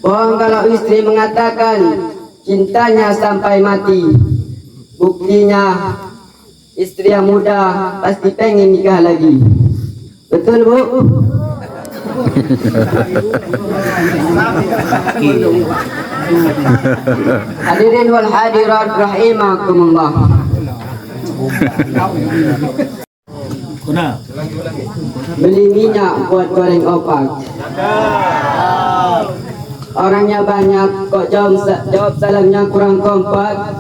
Bohong kalau istri mengatakan cintanya sampai mati. Buktinya istri yang muda pasti pengen nikah lagi. Betul, Bu? Hadirin wal hadirat rahimakumullah. Beli minyak buat goreng opak. Orangnya banyak kok jawab salamnya kurang kompak.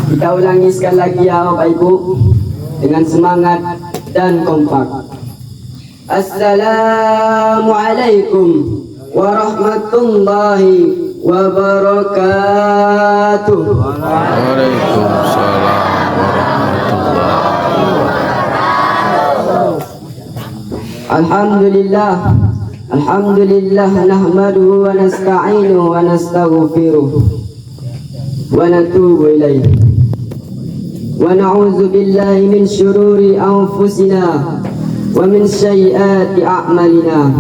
Kita ulangi sekali lagi ya Bapak Ibu dengan semangat dan kompak. Assalamualaikum warahmatullahi wabarakatuh. Waalaikumsalam warahmatullahi wabarakatuh. Alhamdulillah, alhamdulillah nahmaduhu wa nasta'inuhu wa nastaghfiruh wa natubu ilaih. Wa na'udzu billahi min syururi anfusina wa min sayyiati a'malina.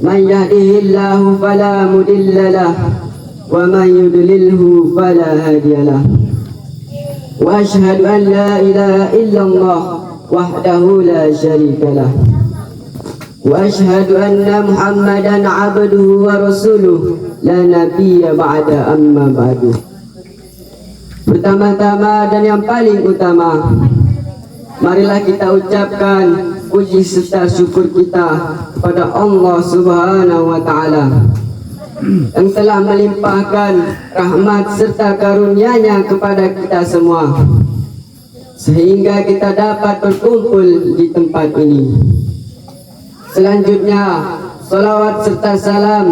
Man yahdihillahu fala mudilla lahu wa man yudlilhu fala hadiya lahu. Wa asyhadu an la ilaha illallah wahdahu la syarika lahu. Wa asyhadu anna Muhammadan abduhu wa rasuluh la nabiyya ba'da amma ba'du. Pertama-tama dan yang paling utama, marilah kita ucapkan puji serta syukur kita kepada Allah Subhanahu wa taala yang telah melimpahkan rahmat serta karunia-Nya kepada kita semua sehingga kita dapat berkumpul di tempat ini. Selanjutnya, salawat serta salam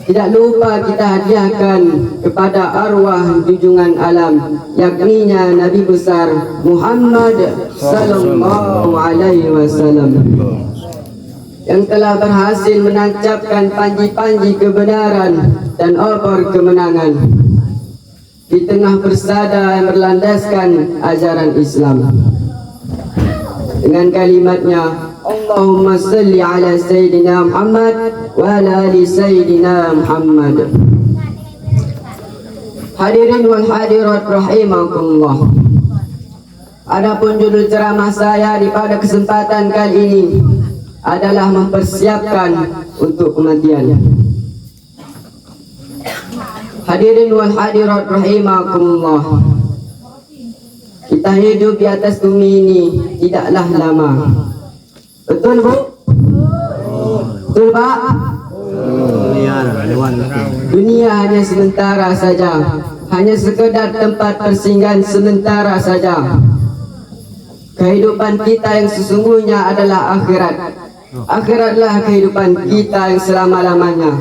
tidak lupa kita hadiahkan kepada arwah junjungan alam, yakninya Nabi besar Muhammad sallallahu alaihi wasallam yang telah berhasil menancapkan panji-panji kebenaran dan obor kemenangan di tengah persada yang berlandaskan ajaran Islam. Dengan kalimatnya, Allahumma salli ala Sayyidina Muhammad wa ala ali Sayyidina Muhammad. Hadirin wal hadirat rahimakumullah. Adapun judul ceramah saya di pada kesempatan kali ini adalah mempersiapkan untuk kematian. Hadirin wal hadirat rahimakumullah. Kita hidup di atas bumi ini tidaklah lama. Betul, Bu? Betul, Pak? Dunia hanya sementara saja, hanya sekedar tempat persinggahan sementara saja. Kehidupan kita yang sesungguhnya adalah akhirat. Akhiratlah kehidupan kita yang selama-lamanya.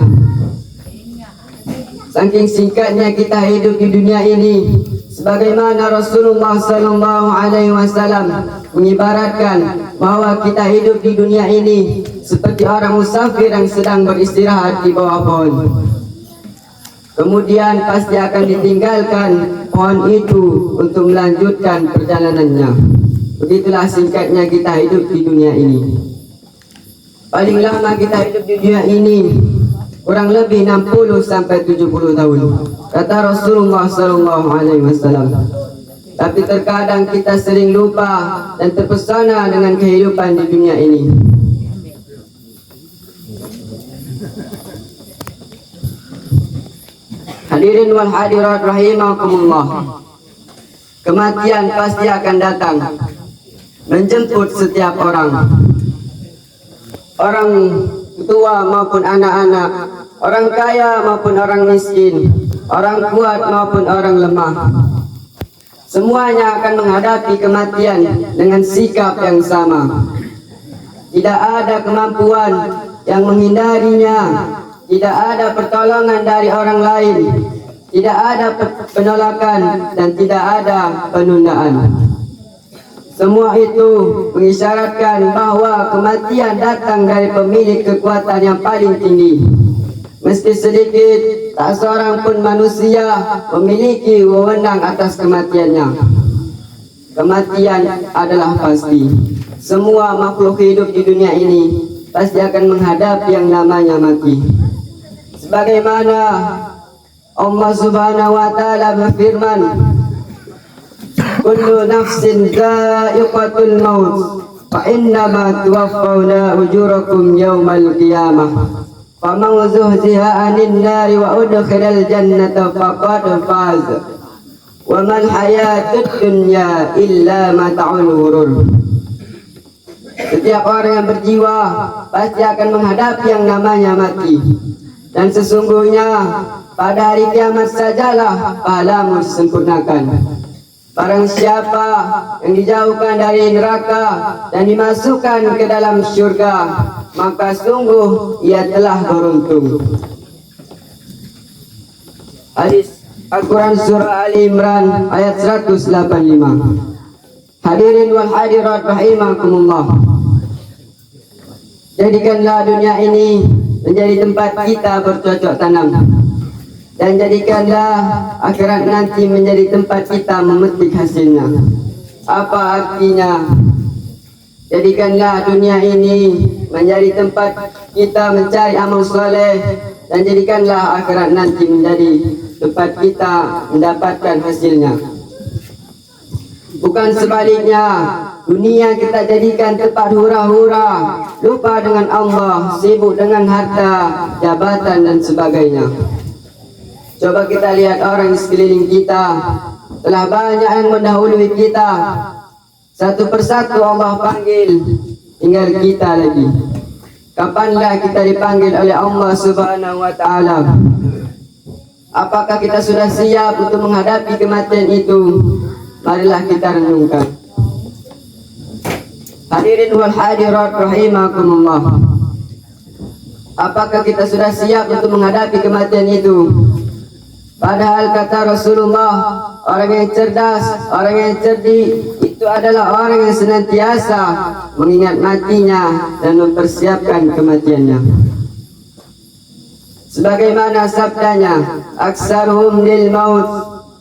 Saking singkatnya kita hidup di dunia ini, sebagaimana Rasulullah sallallahu alaihi wasallam mengibaratkan bahwa kita hidup di dunia ini seperti orang musafir yang sedang beristirahat di bawah pohon. Kemudian pasti akan ditinggalkan pohon itu untuk melanjutkan perjalanannya. Begitulah singkatnya kita hidup di dunia ini. Paling lama kita hidup di dunia ini kurang lebih 60 sampai 70 tahun, kata Rasulullah sallallahu alaihi wasallam. Tapi terkadang kita sering lupa dan terpesona dengan kehidupan di dunia ini. Hadirin wal hadirat rahimakumullah. Kematian pasti akan datang menjemput setiap orang. Orang tua maupun anak-anak, orang kaya maupun orang miskin, orang kuat maupun orang lemah, semuanya akan menghadapi kematian dengan sikap yang sama. Tidak ada kemampuan yang menghindarinya, tidak ada pertolongan dari orang lain, tidak ada penolakan dan tidak ada penundaan. Semua itu mengisyaratkan bahwa kematian datang dari pemilik kekuatan yang paling tinggi. Meski sedikit, tak seorang pun manusia memiliki wewenang atas kematiannya. Kematian adalah pasti. Semua makhluk hidup di dunia ini pasti akan menghadapi yang namanya mati. Sebagaimana Allah Subhanahu wa taala berfirman, kullu nafsin dha'iqatul maut fa innama tuwaffawna ujurakum yawmal qiyamah faman zuhziha 'anil nari wa udkhilal jannata faqad faz wa mal hayatud dunya illa mata'ul ghurur. Setiap orang yang berjiwa pasti akan menghadapi yang namanya mati, dan sesungguhnya pada hari kiamat sajalah pahalamu disempurnakan. Barang siapa yang dijauhkan dari neraka dan dimasukkan ke dalam syurga, maka sungguh ia telah beruntung. Hadis Al-Quran Surah Ali Imran ayat 185. Hadirin wal hadirat rahimakumullah, jadikanlah dunia ini menjadi tempat kita bercocok tanam, dan jadikanlah akhirat nanti menjadi tempat kita memetik hasilnya. Apa artinya? Jadikanlah dunia ini menjadi tempat kita mencari amal soleh, dan jadikanlah akhirat nanti menjadi tempat kita mendapatkan hasilnya. Bukan sebaliknya, dunia kita jadikan tempat hura-hura, lupa dengan Allah, sibuk dengan harta, jabatan dan sebagainya. Coba kita lihat orang di sekeliling kita, telah banyak yang mendahului kita. Satu persatu Allah panggil, tinggal kita lagi. Kapanlah kita dipanggil oleh Allah Subhanahu wa taala? Apakah kita sudah siap untuk menghadapi kematian itu? Marilah kita renungkan. Hadirin wal hadirat rahimakumullah, apakah kita sudah siap untuk menghadapi kematian itu? Padahal kata Rasulullah, orang yang cerdas, orang yang cerdik itu adalah orang yang senantiasa mengingat matinya dan mempersiapkan kematiannya. Sebagaimana sabdanya, aksaruhum lil maut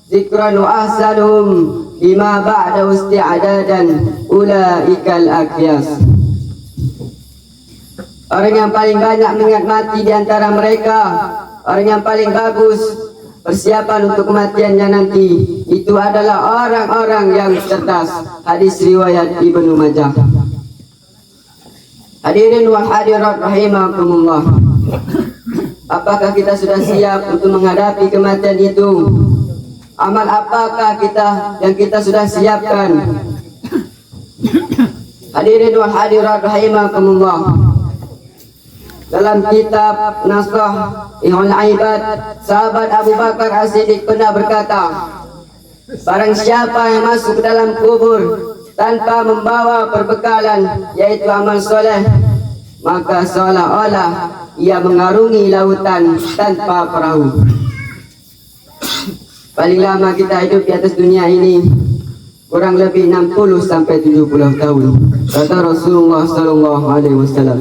zikran wa ahsanuhum lima ba'da isti'adadan ulaikal akyas. Orang yang paling banyak mengingat mati di antara mereka, orang yang paling bagus persiapan untuk kematiannya nanti, itu adalah orang-orang yang cerdas. Hadis riwayat Ibnu Majah. Hadirin wal hadirat rahimakumullah, apakah kita sudah siap untuk menghadapi kematian itu? Amal apakah yang kita sudah siapkan? Hadirin wal hadirat rahimakumullah, dalam kitab Nasihul Ibad, sahabat Abu Bakar As-Siddiq pernah berkata, barang siapa yang masuk ke dalam kubur tanpa membawa perbekalan, yaitu amal soleh, maka seolah-olah ia mengarungi lautan tanpa perahu. Paling lama kita hidup di atas dunia ini kurang lebih 60 sampai 70 tahun, kata Rasulullah sallallahu alaihi wasallam.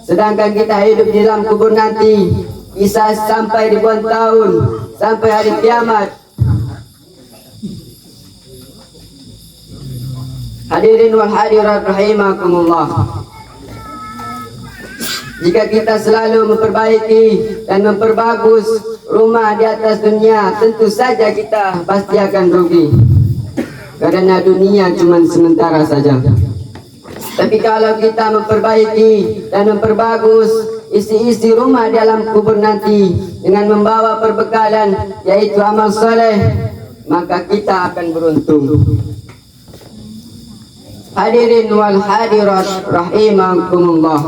Sedangkan kita hidup di dalam kubur nanti bisa sampai ribuan tahun, sampai hari kiamat. Hadirin wal hadirat rahimakumullah, jika kita selalu memperbaiki dan memperbagus rumah di atas dunia, tentu saja kita pasti akan rugi, karena dunia cuma sementara saja. Tapi kalau kita memperbaiki dan memperbagus isi-isi rumah di dalam kubur nanti dengan membawa perbekalan, yaitu amal soleh, maka kita akan beruntung. Hadirin wal hadirat rahimakumullah,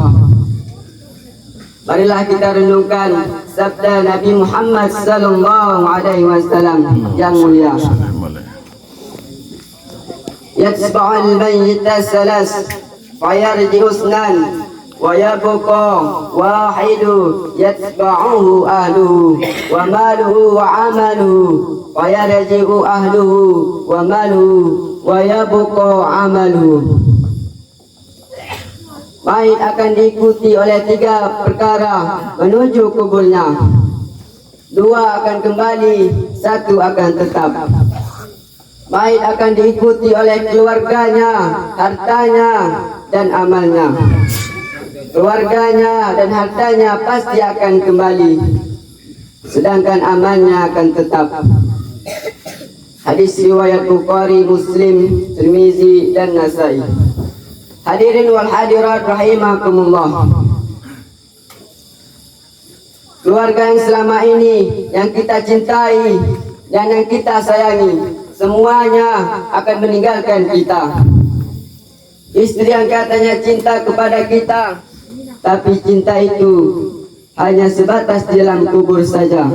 marilah kita renungkan sabda Nabi Muhammad sallallahu alaihi wasallam yang mulia. Yatsba'ul mayyita salas fayarji'u isnan wa yabqa wahidu yatba'uhu ahluhu wa maluhu wa amaluhu fayarji'u ahluhu wa maluhu wa yabqa amaluhu. Mayit akan diikuti oleh 3 perkara menuju kuburnya. 2 akan kembali, 1 akan tetap. Mayit akan diikuti oleh keluarganya, hartanya, dan amalnya. keluarganya dan hartanya pasti akan kembali, sedangkan amannya akan tetap. Hadis riwayat Bukhari, Muslim, Tirmizi dan Nasai. Hadirin wal hadirat rahimakumullah. Keluarga yang selama ini yang kita cintai dan yang kita sayangi, semuanya akan meninggalkan kita. Istri yang katanya cinta kepada kita, tapi cinta itu hanya sebatas di dalam kubur saja.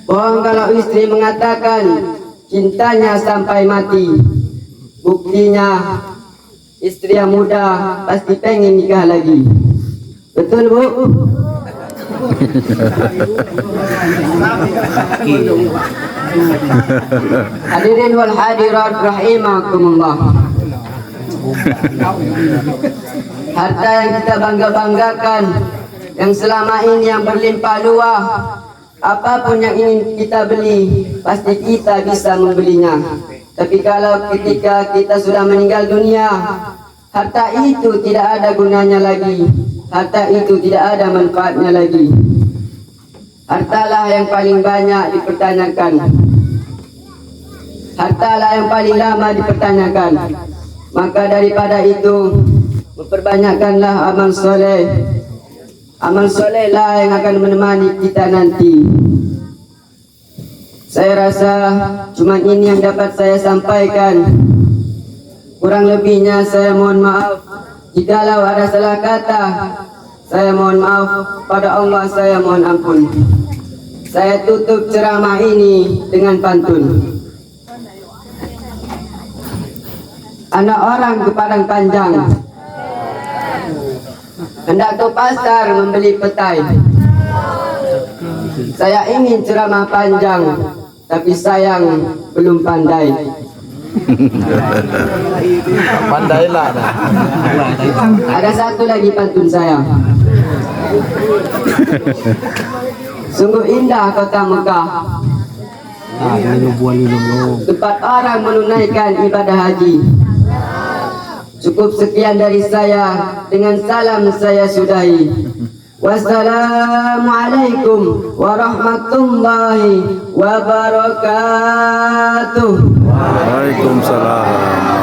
Bohong kalau istri mengatakan cintanya sampai mati. Buktinya istri yang muda pasti pengen nikah lagi. Betul, Bu? Hadirin wal hadirat rahimakumullah. Harta yang kita bangga-banggakan, yang selama ini yang berlimpah luah, apapun yang ingin kita beli, pasti kita bisa membelinya. Tapi kalau ketika kita sudah meninggal dunia, harta itu tidak ada gunanya lagi. Harta itu tidak ada manfaatnya lagi. Hartalah yang paling banyak dipertanyakan. Hartalah yang paling lama dipertanyakan. Maka daripada itu, memperbanyakkanlah amal soleh. Amal soleh lah yang akan menemani kita nanti. Saya rasa cuma ini yang dapat saya sampaikan. Kurang lebihnya saya mohon maaf. Jikalau ada salah kata, saya mohon maaf. Pada Allah saya mohon ampun. Saya tutup ceramah ini dengan pantun. Anak orang ke Padang Panjang, hendak ke pasar membeli petai. Saya ingin ceramah panjang, tapi sayang belum pandai. Pandailah dah. Ada satu lagi pantun saya. Sungguh indah kota Mekah, tempat orang menunaikan ibadah haji. Cukup sekian dari saya, dengan salam saya sudahi. Wassalamualaikum warahmatullahi wabarakatuh. Waalaikumsalam.